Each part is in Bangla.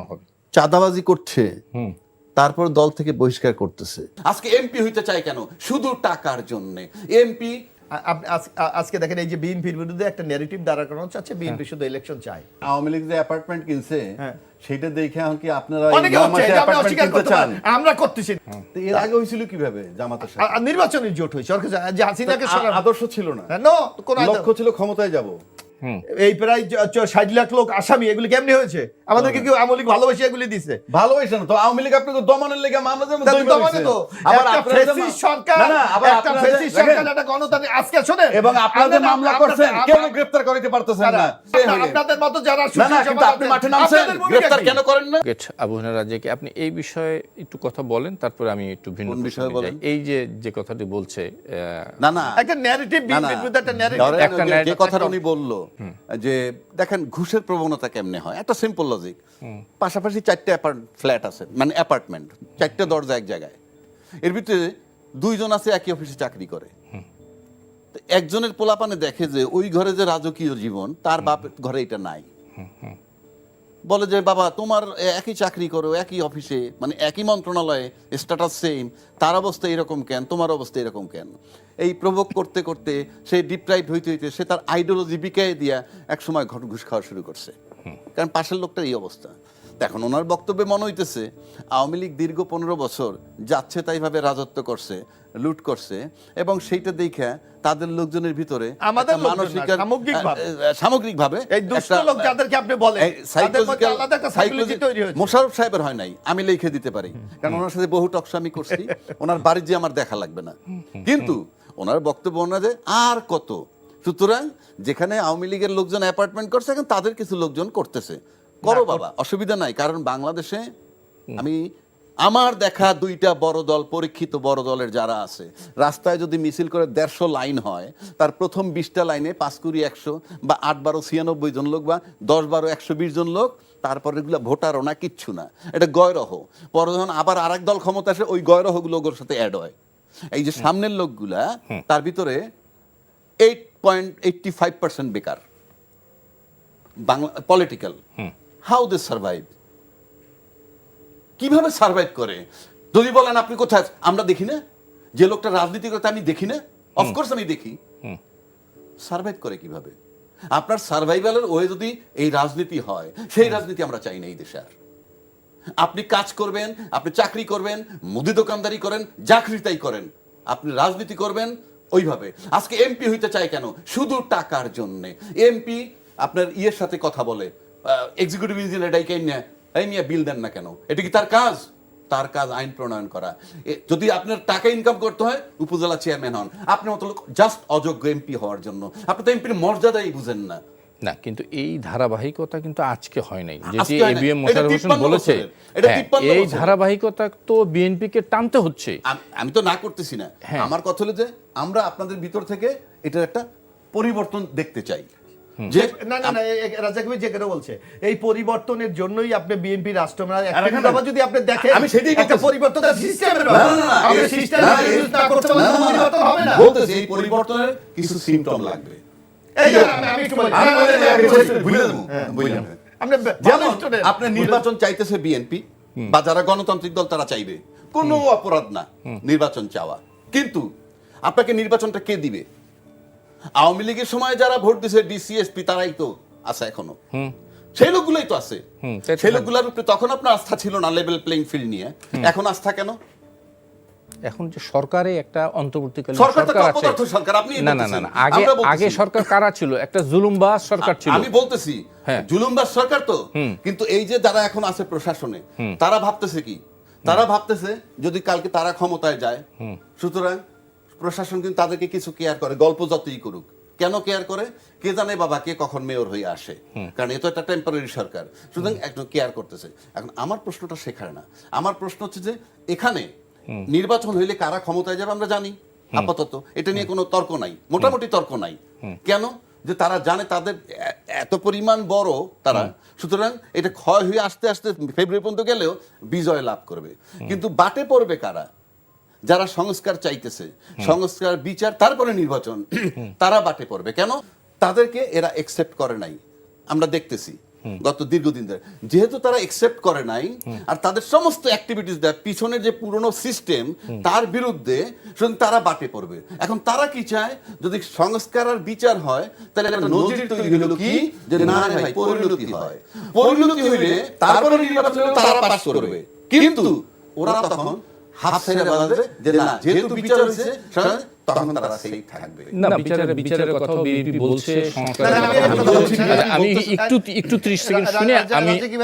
হবে। চাঁদাবাজি করছে, তারপর দল থেকে বহিষ্কার করতেছে। আজকে এমপি হইতে চায় কেন? শুধু টাকার জন্য। এমপি আজকে দেখেন এই যে বিএনপির বিরুদ্ধে একটা ন্যারেটিভ দাঁড়া করানো চাচ্ছে, বিএনপি শুধু ইলেকশন চায়। আওয়ামী লীগ যে অ্যাপার্টমেন্ট কিনছে সেটা দেখে এখন কি আপনারা অনেকে হচ্ছে, এটা আমি অস্বীকার করতে পারি, আমরা করতেছি। তো এর আগে হয়েছিল কিভাবে জামাতের সাথে? নির্বাচনের জোট হয়েছে, যে হাসিনাকে আদর্শ ছিল না, কোন লক্ষ্য ছিল ক্ষমতায় যাব। এই প্রায় 60 লাখ লোক আসামি, এগুলি কেমনি হয়েছে? আমাদেরকে কেউ আওয়ামী লীগ ভালোবাসি এগুলি দিছে? ভালোবাসে না তো আওয়ামী লীগ আপনাকে দমনের লেগে মামলা যেমন আজকে শোনেন, এবং আপনাদের মামলা করছেন, কেউ গ্রেফতার করতে পারতেছেন না। আপনাদের মতো যারা আপনি মাঠে নামছেন, গ্রেফতার কেন করেন না? আবু হেনা রাজ্জাকে আপনি এই বিষয়ে একটু কথা বলেন, তারপরে আমি একটু ভিন্ন বিষয়ে বলি। এই যে কথাটি বলছে, না একটা ন্যারেটিভ, একটা ন্যারেটিভ, যে কথাটা উনি বললো যে দেখেন ঘুষের প্রবণতা কেমনে হয়, একটা সিম্পল লজিক। পাশাপাশি 4টে ফ্ল্যাট আছে, মানে অ্যাপার্টমেন্ট, 4টে দরজা এক জায়গায়, এর ভিতরে 2 জন আছে একই অফিসে চাকরি করে। একজনের পোলাপানে দেখে যে ওই ঘরে যে রাজকীয় জীবন, তার বাপ ঘরে এটা নাই। বলে যে বাবা তোমার একই চাকরি করো, একই অফিসে, মানে একই মন্ত্রণালয়ে, স্ট্যাটাস সেম, তার অবস্থা এরকম কেন, তোমার অবস্থা এরকম কেন? এই প্রভোগ করতে করতে সে ডিপ্রাইভ হইতে হইতে সে তার আইডিওলজি বিকায় দিয়া একসময় ঘুষ খাওয়া শুরু করছে, কারণ পাশের লোকটার এই অবস্থা। এখন ওনার বক্তব্যে মনে হইতেছে আওয়ামী লীগ দীর্ঘ 15 বছর যাচ্ছে তাইভাবে রাজত্ব করছে, লুট করছে, এবং সেইটা দেখে তাদের লোকজনের ভিতরে সামগ্রিকভাবে মোশাররফ সাহেবের হয় নাই, আমি লিখে দিতে পারি, কারণ ওনার সাথে বহু টকশামি করছি, ওনার বাড়ির যে আমার দেখা লাগবে না, কিন্তু ওনার বক্তব্য অনুযায়ী আর কত। সুতরাং যেখানে আওয়ামী লীগের লোকজন অ্যাপার্টমেন্ট করছে, এখন তাদের কিছু লোকজন করতেছে, করো বাবা, অসুবিধা নাই। কারণ বাংলাদেশে আমার দেখা 2টা বড় দল, পরীক্ষিত বড় দলের যারা আছে, রাস্তায় যদি মিছিল করে 150 লাইন হয়, তার প্রথম 20টা লাইনে 5 কুড়ি 100 বা 8 12 96 জন লোক, বা 10 12 120 জন লোক, তারপরে এগুলো ভোটারও না, কিচ্ছু না, এটা গয়রহ। পরে যখন আবার আরেক দল ক্ষমতা আসে, ওই গয়রহগুলো ওর সাথে অ্যাড হয়। এই যে সামনের লোকগুলা, তার ভিতরে 8.85% বেকার, Bangla political. How they survive? কিভাবে সার্ভাইভ করে? যদি বলেন আপনি কোথায়, আমরা দেখি না যে লোকটা রাজনীতি করতে, আমি দেখি না, অফকোর্স আমি দেখি। সার্ভাইভ করে কিভাবে? আপনার সার্ভাইভালের ওয়ে যদি এই রাজনীতি হয়, সেই রাজনীতি আমরা চাই না এই দেশে। আর আপনি কাজ করবেন, আপনি চাকরি করবেন, মুদি দোকানদারি করেন, যা খুশি তাই করেন, আপনি রাজনীতি করবেন ওইভাবে। আজকে এমপি হইতে চায় কেন? শুধু টাকার জন্য। এমপি আপনার ইয়ের সাথে কথা বলে, এক্সিকিউটিভ ইঞ্জিনিয়ার ডাইকেন না, এই মিয়া বিল দেন না কেন? এটা কি তার কাজ? তার কাজ আইন প্রণয়ন করা। যদি আপনার টাকা ইনকাম করতে হয়, উপজেলা চেয়ারম্যান হন। আপনার মতো লোক জাস্ট অযোগ্য এমপি হওয়ার জন্য। আপনি তো এমপির মর্যাদাই বুঝেন না। না, কিন্তু এই ধারাবাহিকতা কিন্তু আজকে হয় নাই, যেটি এবিএম মোশাররফ হোসেন বলেছে, এই ধারাবাহিকতা তো বিএনপিকে টানতে হচ্ছে। আমি তো না করতেছি না, আমার কথা হলো যে আমরা আপনাদের ভিতর থেকে এটার একটা পরিবর্তন দেখতে চাই। যে না না না, রাজ্জাক ভাই যে কথা বলছে, এই পরিবর্তনের জন্যই আপনি বিএনপি রাষ্ট্রমেলা যদি আপনি দেখেন, আমি সেটাই একটা পরিবর্তন সিস্টেমের ব্যাপার, আমি সিস্টেম ইউজ না করতে পারলে পরিবর্তন হবে না। বলতেছি এই পরিবর্তনের কিছু সিম্পটম লাগবে। আমি একটু বলি, আপনার নির্বাচন চাইতেছে বিএনপি বা যারা গণতান্ত্রিক দল, তারা চাইবে, কোনো অপরাধ না নির্বাচন চাওয়া, কিন্তু আপনাকে নির্বাচনটা কে দিবে? আওয়ামী লীগের সময় যারা ভোট দিছে ডিসিএসপি, তারাই তো আছে এখনো, সেই লোকগুলোই তো আছে। সেই লোকগুলোর উপরে তখন আপনার আস্থা ছিল না, লেভেল প্লেইং ফিল্ড নিয়ে। এখন আস্থা কেন? এখন যে সরকারে একটা অন্তর্বর্তীকালীন সরকার আছে, না না না, আগে সরকার কারা ছিল? একটা জুলুমবাজ সরকার ছিল। আমি বলতেছি জুলুমবাজ সরকার তো, কিন্তু এই যে যারা এখন আছে প্রশাসনে, তারা ভাবতেছে কি? তারা ভাবতেছে যদি কালকে তারা ক্ষমতায় যায়, সুতরাং প্রশাসন কিন্তু তাদেরকে কিছু কেয়ার করে, গল্প যতই করুক। কেন কেয়ার করে? কে জানে বাবা কে কখন মেয়র হয়ে আসে, কারণ এ তো একটা টেম্পোরারি সরকার, সুতরাং একটু কেয়ার করতেছে। এখন আমার প্রশ্নটা শেখার না, আমার প্রশ্ন হচ্ছে যে এখানে নির্বাচন হইলে কারা ক্ষমতায় যাবে আমরা জানি, আপাতত এটা নিয়ে কোনো তর্ক নাই, মোটামুটি তর্ক নাই। কেন? যে তারা জানে তাদের এত পরিমাণ বড় তারা, সুতরাং এটা ক্ষয় হয়ে আস্তে আস্তে ফেব্রুয়ারি পর্যন্ত গেলেও বিজয় লাভ করবে। কিন্তু বাটে পড়বে কারা? যারা সংস্কার চাইতেছে, সংস্কার, বিচার, তারপরে নির্বাচন, তারা বাটে পড়বে। কেন? তাদেরকে এরা একসেপ্ট করে নাই, আমরা দেখতেছি। গত দীর্ঘদিন ধরে, যেহেতু তারা একসেপ্ট করে নাই আর তাদের সমস্ত অ্যাক্টিভিটিস দেয় পিছনের যে পুরনো সিস্টেম তার বিরুদ্ধে, সুতরাং তারা বাটে পড়বে। এখন তারা কি চায়, যদি সংস্কার আর বিচার হয় তাহলে একটা নজির তৈরি হলো কি, যে না রে ভাই পরিণতি হয়, পরিণতি হইলে তারপরে নির্বাচন হলে তারা পাস করবে। কিন্তু ওরা তখন হাফ সাইডে বাজাবে যে না, যেহেতু বিচার হয়েছে তখন তারা সেই থাকবে। না, বিচারের কথা বিএনপি বলছে, আমি একটু 30 সেকেন্ড শুনে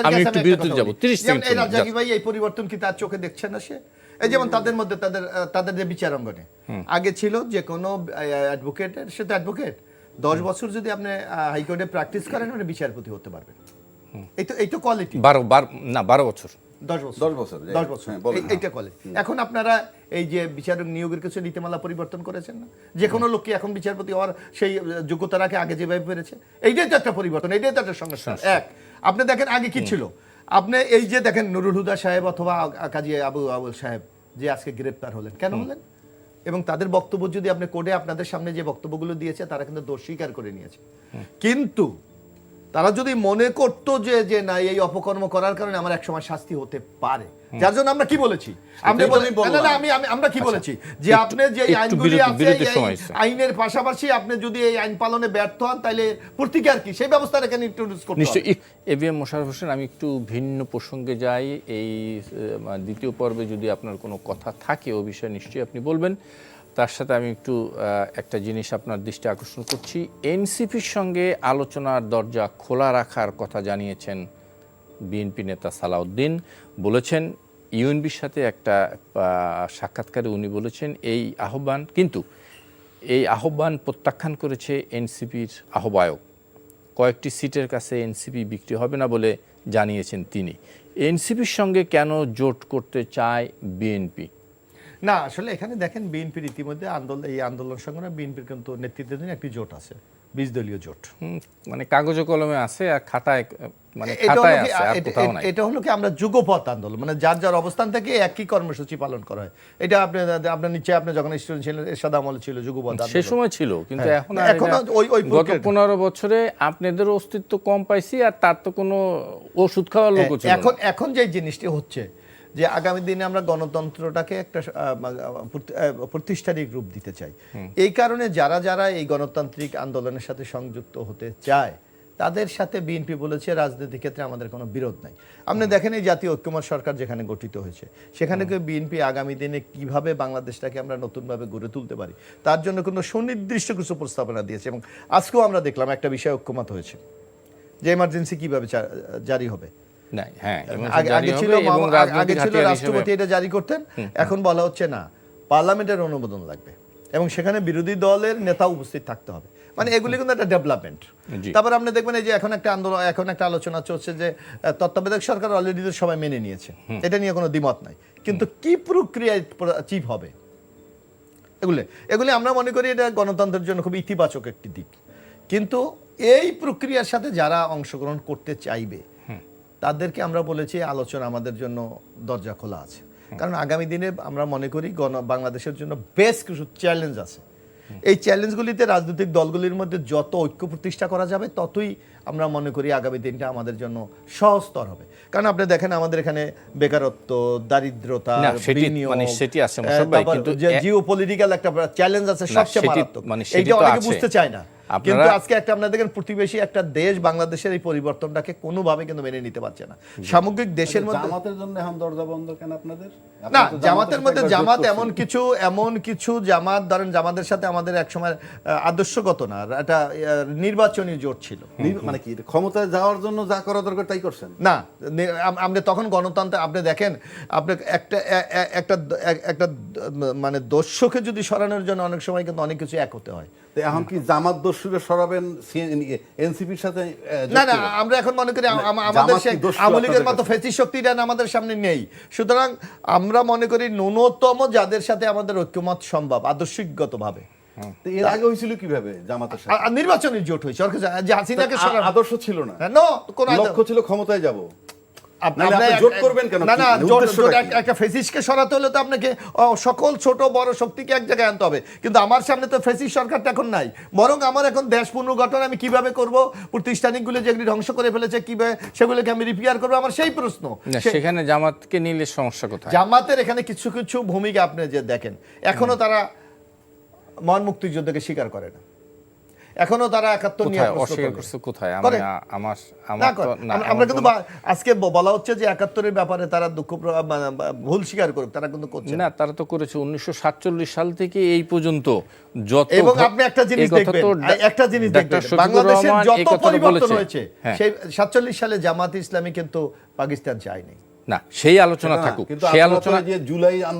আমি একটু বিরতি যাব, 30 সেকেন্ড। এই রাজাকি ভাই এই পরিবর্তন কি তার চোখে দেখছে না সে? এই যেমন তাদের মধ্যে তাদের যে বিচার অঙ্গনে আগে ছিল যে কোনো অ্যাডভোকেটের সাথে অ্যাডভোকেট 10 বছর যদি আপনি হাইকোর্টে প্র্যাকটিস করেন আপনি বিচারপতি হতে পারবেন। এই তো কোয়ালিটি। 12 বছর 10 বছর এইটা কোয়ালিটি। এখন আপনারা এই যে বিচারক নিয়োগের কিছু নীতিমালা পরিবর্তন করেছেন না, যে কোনো লোককে এখন বিচারপতি হওয়ার সেই যোগ্যতা রাখে আগে যেভাবে পেরেছে, এইটাই তো একটা পরিবর্তন, এইটাই তো একটা সংস্কার। এক, আপনি দেখেন আগে কি ছিল, আপনি এই যে দেখেন নুরুল হুদা সাহেব অথবা কাজী আবুল সাহেব যে আজকে গ্রেপ্তার হলেন, কেন হলেন? এবং তাদের বক্তব্য যদি আপনি কোর্টে আপনাদের সামনে যে বক্তব্যগুলো দিয়েছে তারা কিন্তু দোষ স্বীকার করে নিয়েছে। কিন্তু তারা যদি মনে করতো যে না এই অপকর্ম করার কারণে আমার এক সময় শাস্তি হতে পারে, যার জন্য আমরা কি বলেছি, আমরা কি বলেছি যে আপনি যে আইনগুলি আছে আইনের পাশাপাশি আপনি যদি এই আইন পালনে ব্যর্থ হন তাহলে প্রতিকার কি, সেই ব্যবস্থা এখানে ইন্ট্রোডিউস করতে হবে। নিশ্চয়ই। এবিএম মোশাররফ হোসেন, আমি একটু ভিন্ন প্রসঙ্গে যাই। এই দ্বিতীয় পর্বে যদি আপনার কোনো কথা থাকে ও বিষয়ে নিশ্চয়ই আপনি বলবেন। তার সাথে আমি একটু একটা জিনিস আপনার দৃষ্টি আকর্ষণ করছি। এনসিপির সঙ্গে আলোচনার দরজা খোলা রাখার কথা জানিয়েছেন বিএনপি নেতা সালাউদ্দিন। বলেছেন ইউএনবির সাথে একটা সাক্ষাৎকারে উনি বলেছেন এই আহ্বান, কিন্তু এই আহ্বান প্রত্যাখ্যান করেছে এনসিপির আহ্বায়ক। কয়েকটি সিটের কাছে এনসিপি বিক্রি হবে না বলে জানিয়েছেন তিনি। এনসিপির সঙ্গে কেন জোট করতে চায় বিএনপি? না, আসলে এখানে দেখেন বিএনপির ইতিমধ্যে এই আন্দোলন সংগ্রামে বিএনপির কিন্তু নেতৃত্বাধীন একটি জোট আছে, 20 দলীয় জোট। মানে কাগজে কলমে আছে আর খাতায়, মানে খাতায় আছে আর কোথাও নাই। এটা হলো কি আমরা যুগপৎ আন্দোলন, মানে যার যার অবস্থান থেকে একই কর্মসূচি পালন করা হয়। এটা আপনার নিশ্চয়ই আপনি যখন স্টুডেন্ট ছিলেন এরশাদ আমলে ছিল যুগপৎ আন্দোলন, সে সময় ছিল, কিন্তু এখন গত 15 বছরে আপনাদের অস্তিত্ব কম পাইছি, আর তার তো কোনো ওষুধ খাওয়ার লোক ছিল। এখন যে জিনিসটি হচ্ছে যে আগামী দিনে আমরা গণতন্ত্রটাকে একটা প্রতিষ্ঠানিক রূপ দিতে চাই। এই কারণে যারা এই গণতান্ত্রিক আন্দোলনের সাথে সংযুক্ত হতে চায় তাদের সাথে বিএনপি বলেছে রাজনীতির ক্ষেত্রে আমাদের কোনো বিরোধ নাই। আপনি দেখেন এই জাতীয় ঐক্যমত্য সরকার যেখানে গঠিত হয়েছে সেখানে বিএনপি আগামী দিনে কিভাবে বাংলাদেশটাকে আমরা নতুনভাবে গড়ে তুলতে পারি তার জন্য কিন্তু সুনির্দিষ্ট কিছু প্রস্তাবনা দিয়েছে। এবং আজকেও আমরা দেখলাম একটা বিষয় ঐক্যমত হয়েছে যে এমার্জেন্সি কিভাবে জারি হবে। আগে ছিল রাষ্ট্রপতি এটা জারি করতেন, এখন বলা হচ্ছে না, পার্লামেন্টের অনুমোদন লাগবে এবং সেখানে বিরোধী দলের নেতা উপস্থিত থাকতে হবে। মানে এগুলি কিন্তু একটা ডেভেলপমেন্ট। তারপর আপনি দেখবেন এই যে এখন একটা আলোচনা চলছে যে তত্ত্বাবধায়ক সরকার অলরেডি সবাই মেনে নিয়েছে, এটা নিয়ে কোনো দ্বিমত নাই, কিন্তু কি প্রক্রিয়ায় চিফ হবে এগুলি আমরা মনে করি এটা গণতন্ত্রের জন্য খুব ইতিবাচক একটি দিক। কিন্তু এই প্রক্রিয়ার সাথে যারা অংশগ্রহণ করতে চাইবে তাদেরকে আমরা বলেছি আলোচনা আমাদের জন্য দরজা খোলা আছে, কারণ আগামী দিনে আমরা মনে করি বাংলাদেশের জন্য বেশ কিছু চ্যালেঞ্জ আছে। এই চ্যালেঞ্জগুলিতে রাজনৈতিক দলগুলির মধ্যে যত ঐক্য প্রতিষ্ঠা করা যাবে ততই আমরা মনে করি আগামী দিনটা আমাদের জন্য সহজতর হবে। কারণ আপনি দেখেন আমাদের এখানে বেকারত্ব, দারিদ্রতা, জিওপলিটিক্যাল একটা চ্যালেঞ্জ আছে, সবচেয়ে মারাত্মক, এইটা অনেকে বুঝতে চায় না। কিন্তু আজকে একটা আপনারা দেখেন প্রতিবেশী একটা দেশ বাংলাদেশের এই পরিবর্তনটাকে কোনোভাবে কিন্তু মেনে নিতে পারছে না। সামগ্রিক দেশের মধ্যে জামাতের জন্য এখন দরজা বন্ধ কেন আপনাদের? না, জামাতের মধ্যে এমন কিছু জামাত ধরেন জামাতের সাথে আমাদের একসময় আদর্শগত না, একটা নির্বাচনী জোট ছিল। মানে কি ক্ষমতায় যাওয়ার জন্য যা করা দরকার তাই করছেন? না, আপনি তখন গণতন্ত্র আপনি দেখেন আপনি একটা মানে দর্শককে যদি সরানোর জন্য অনেক সময় কিন্তু অনেক কিছু এক হতে হয়। এখন কি জামাত দস্যুরে সরাবেন এনসিপির সাথে? না, আমরা এখন মনে করি আমাদের সেই আওয়ামী লীগের মতো ফ্যাসিস্ট শক্তিটা আমাদের সামনে নেই। সুতরাং আমরা মনে করি ন্যূনতম যাদের সাথে আমাদের ঐক্যমত সম্ভব আদর্শিকগতভাবে। এর আগে হয়েছিল কিভাবে জামাতের সাথে? নির্বাচনী জোট হয়েছে, হাসিনাকে আদর্শ ছিল না, কোন লক্ষ্য ছিল ক্ষমতায় যাব। নাহলে আপনি জোট করবেন কেন? না, কি? উদ্দেশ্যটা কি? একটা ফেসিস্টকে সরাতে হলে তো আপনাকে সকল ছোট বড় শক্তিকে এক জায়গায় আনতে হবে, কিন্তু আমার সামনে তো ফেসিস্ট সরকারটা এখন নাই। বরং আমার এখন দেশ পুনর্গঠন আমি কিভাবে করব, প্রাতিষ্ঠানিকগুলো যেগুলি ধ্বংস করে ফেলেছে কিভাবে সেগুলোকে আমি রিপেয়ার করবো, আমার সেই প্রশ্ন। না, সেখানে জামাতকে নিলে সমস্যা কোথায়? জামাতের এখানে কিছু কিছু ভূমিকা আপনি যে দেখেন, এখনো তারা মহান মুক্তিযুদ্ধকে স্বীকার করে না, এখনো তারা ৭১ নিয়ে কোথায় প্রশ্ন অস্বীকার করবে। করছে? কোথায়? করে। আমার না তো করে। না, আমরা এমন কিন্তু কোনো- আজকে বলা হচ্ছে যে ৭১-এর ব্যাপারে তারা ভুল স্বীকার করুক, তারা কিন্তু করছে না। না, তারা তো করেছে 1947 সাল থেকে এই পর্যন্ত যত এবং আপনি একটা জিনিস দেখবেন, একটা জিনিস দেখবেন, বাংলাদেশের যত পরিবর্তন হয়েছে সেই 47 সালে জামাত ইসলামী কিন্তু পাকিস্তান চায়নি। না, সেই আলোচনা না, থাকুক, কিন্তু সেই আপনারা আলোচনা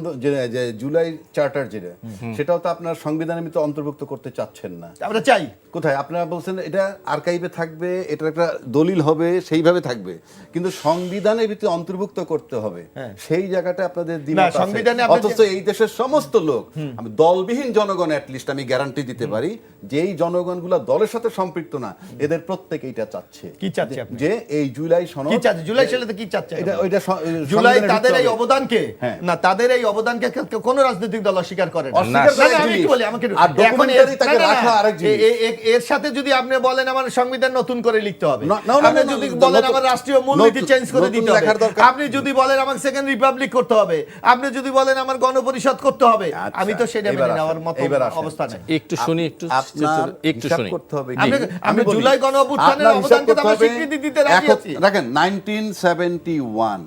তো যে জুলাই চার্টার যেটা, সেটাও তো আপনার সংবিধানের ভিতরে অন্তর্ভুক্ত করতে চাচ্ছেন না। আমরা চাই। কোথায়? আপনারা বলছেন এটা আর্কাইভে থাকবে, এটা একটা দলিল হবে, সেইভাবে থাকবে, কিন্তু সংবিধানের ভিতরে অন্তর্ভুক্ত করতে হবে। সেই জায়গাটা আপনাদের দ্বিমত আছে। সংবিধানে অথচ এই দেশের সমস্ত লোক, আমি দলবিহীন জনগণ অ্যাটলিস্ট আমি গ্যারান্টি দিতে পারি যে এই জনগণগুলো দলের সাথে সম্পৃক্ত না, এদের প্রত্যেকে এটা চাচ্ছে। কি চাচ্ছে আপনি? যে এই জুলাই সনদ, কি চাচ্ছে জুলাই সালে? কি চাচ্ছে এটা ওইটা জুলাই সংবিধানে তাদের ঢুকতে এই হবে। অবদানকে হ্যাঁ। না, তাদের এই অবদানকে কোন রাজনৈতিক দল অস্বীকার করে না। অস্বীকার করে না, না, আমি জিনিস। একটু বলি, আমাকে আর documentary তাকে রাখা আরেক জিনিস। এর সাথে যদি আপনি বলেন আমার সংবিধান নতুন করে লিখতে হবে, না, না, আপনি না, যদি না, বলেন নতুন- আমার রাষ্ট্রীয় মূলনীতি নতুন- চেঞ্জ করে নতুন দিতে হবে, লেখার দরকার। আপনি যদি বলেন আমার সেকেন্ড রিপাবলিক করতে হবে, আপনি যদি বলেন আমার গণপরিষদ করতে হবে, আচ্ছা, আমি তো সেটা এবার মেনে নেওয়ার আসেন, মতো এবার আসেন। অবস্থা নেই। একটু শুনি, আপনার একটু হিসাব শুনি। করতে হবে। আপনি- জি, আপনি বলি। জুলাই গণ অভ্যুত্থানের আপনার হিসাব অবদানকে তো করতে আমরা হবে। স্বীকৃতি দিতে রাজি আছি। দেখেন 1971,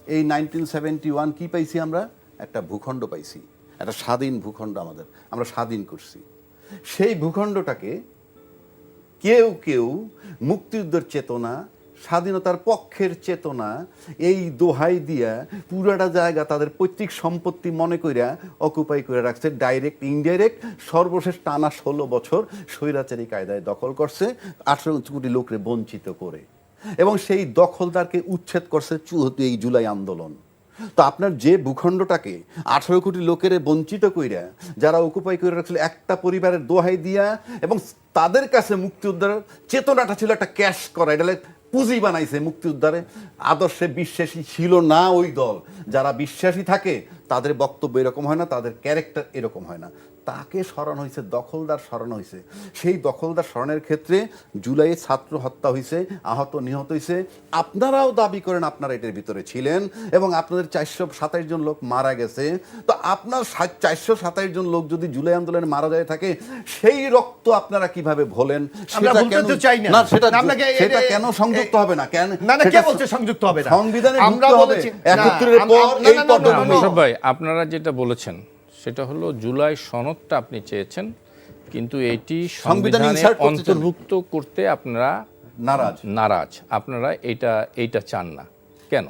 এই 1971 কি পাইছি আমরা? একটা ভূখণ্ড পাইছি, একটা স্বাধীন ভূখণ্ড আমরা স্বাধীন করছি। সেই ভূখণ্ডটাকে কেউ কেউ মুক্তিযুদ্ধের চেতনা, স্বাধীনতার পক্ষের চেতনা, এই দোহাই দিয়া পুরাটা জায়গা তাদের পৈতৃক সম্পত্তি মনে কইরা অকুপাই করে রাখছে, ডাইরেক্ট ইনডাইরেক্ট। সর্বশেষ টানা 16 বছর স্বৈরাচারী কায়দায় দখল করছে, 18 কোটি লোকরে বঞ্চিত করে, এবং সেই দখলদারকে উচ্ছেদ করছে এই জুলাই আন্দোলন। তো আপনার যে ভূখণ্ডটাকে 18 কোটি লোকের বঞ্চিত কইরা যারা অকুপাই করে রাখছিল একটা পরিবারের দোহাই দিয়া, এবং তাদের কাছে মুক্তিযোদ্ধার চেতনাটা ছিল একটা ক্যাশ করা, এটা পুঁজি বানাইছে মুক্তিযোদ্ধারে। আদর্শে বিশ্বাসী ছিল না ওই দল। যারা বিশ্বাসী থাকে তাদের বক্তব্য এরকম হয় না, তাদের ক্যারেক্টার এরকম হয় না। তাকে স্মরণ হয়েছে, দখলদার স্মরণ হয়েছে। সেই দখলদার স্মরণের ক্ষেত্রে জুলাইয়ে ছাত্র হত্যা হয়েছে, আহত নিহত হয়েছে। আপনারাও দাবি করেন আপনারা এটার ভিতরে ছিলেন, এবং আপনাদের 427 জন লোক মারা গেছে। তো আপনার 427 জন লোক যদি জুলাই আন্দোলনে মারা যায় থাকে, সেই রক্ত আপনারা কিভাবে ভোলেন? আমরা ভুলতে তো চাই না। সেটা আপনাকে- সেটা কেন সংযুক্ত হবে না? কেন না, না, কে সেটা বলছে সংযুক্ত হবে না? সংবিধানে আমরা ঢুকতে হবে। বলেছি- 71 না, পর না, এই না, না, পদে না, না, না, মোশাররফ ভাই, আপনারা যেটা বলেছেন সেটা হলো জুলাই সনদটা আপনি চেয়েছেন, কিন্তু এটি সংবিধানে insert করতে চান। অন্তর্ভুক্ত করতে আপনারা নারাজ। আপনারা এইটা চান না কেন?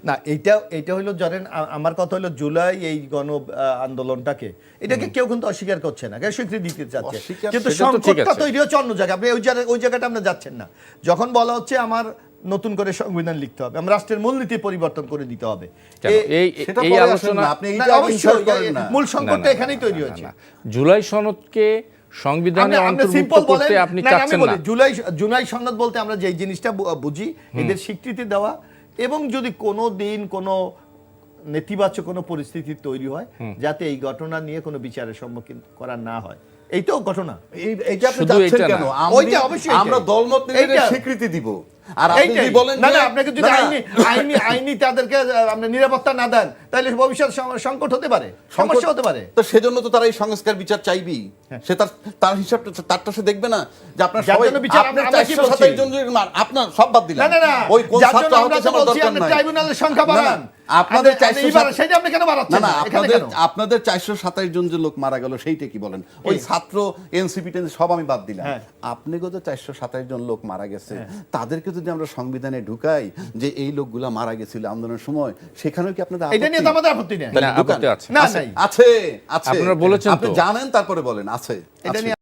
না, এইটা হলো জানেন, আমার কথা হলো জুলাই এই গণ আন্দোলনটাকে, এটাকে কেউ কিন্তু অস্বীকার করছে না, কেউ স্বীকৃতি দিতে চাচ্ছে, অস্বীকার, কিন্তু সেটা তো ঠিক সংকটটা আছে। তৈরি হচ্ছে অন্য জায়গায়। আপনি ওই জায়গাটা আমরা যাচ্ছেন না। যখন বলা হচ্ছে আমার নতুন করে সংবিধান লিখতে হবে, আমার রাষ্ট্রের মূলনীতি পরিবর্তন করে দিতে হবে, কেন? সেটা এই পরে আসেন আলোচনা না, আপনি না, এইটা অবশ্যই, insert করেন না। মূল না, সংকটটা না, এখানেই না, তৈরি না, হয়েছে। না। জুলাই সনদকে সংবিধানে আপনি অন্তর্ভুক্ত সিম্পল করতে বলেন, আপনি না, আমি চাচ্ছেন বলি না। জুলাই সনদ বলতে আমরা যে জিনিসটা বুঝি, এদের স্বীকৃতি দেওয়া, এবং যদি কোনো দিন কোনো নেতিবাচক কোনো পরিস্থিতি তৈরি হয়, যাতে এই ঘটনা নিয়ে কোনো বিচারের সম্মুখীন করা না হয়। এইটাও ঘটনা। এইটা আপনি শুধু চাচ্ছেন এইটা কেন? না। ওইটা অবশ্যই আমরা এইটাই। দলমত নিয়ে এইটা। স্বীকৃতি দিব, আর আপনি এইটাই। যদি বলেন না, যে না, আপনাকে যদি না, আইনি তাদেরকে আপনি নিরাপত্তা না দেন, তাহলে ভবিষ্যৎ সংকট হতে পারে, সমস্যা হতে পারে। তো সেজন্য তো তারা এই সংস্কার বিচার চাইবি। সে তার হিসাবটা তারটা সে দেখবে না যে আপনার যার সবাই জন্য বিচার আপনার আমরা কি 427 বলছি? জন আপনার সব বাদ দিলেন। না, না, না, ওই কোন যার ছাত্র জন্য আমরা আহত তো আমার বলছি দরকার আপনি নাই। ট্রাইব্যুনালের সংখ্যা বাড়ান। আপনাদের সেটা আপনি কেন না বাড়াচ্ছেন না না? এখানে কেন? আপনাদের 427 জন যে লোক মারা গেল সেইটা কি বলেন? ওই ছাত্র এনসিপি সব আমি বাদ দিলাম। হ্যাঁ। আপনি গত 427 জন লোক মারা গেছে, তাদেরকে যদি আমরা সংবিধানে ঢুকাই যে এই লোকগুলা মারা গেছিল আন্দোলনের সময়, সেখানেও কি আপনাদের এটা নিয়ে তো আমাদের আপত্তি নেই। না, আপত্তি আছে। আছে আছে আছে আপনারা বলেছেন আপনি তো। জানেন, তারপরে বলেন আছে এটা নিয়ে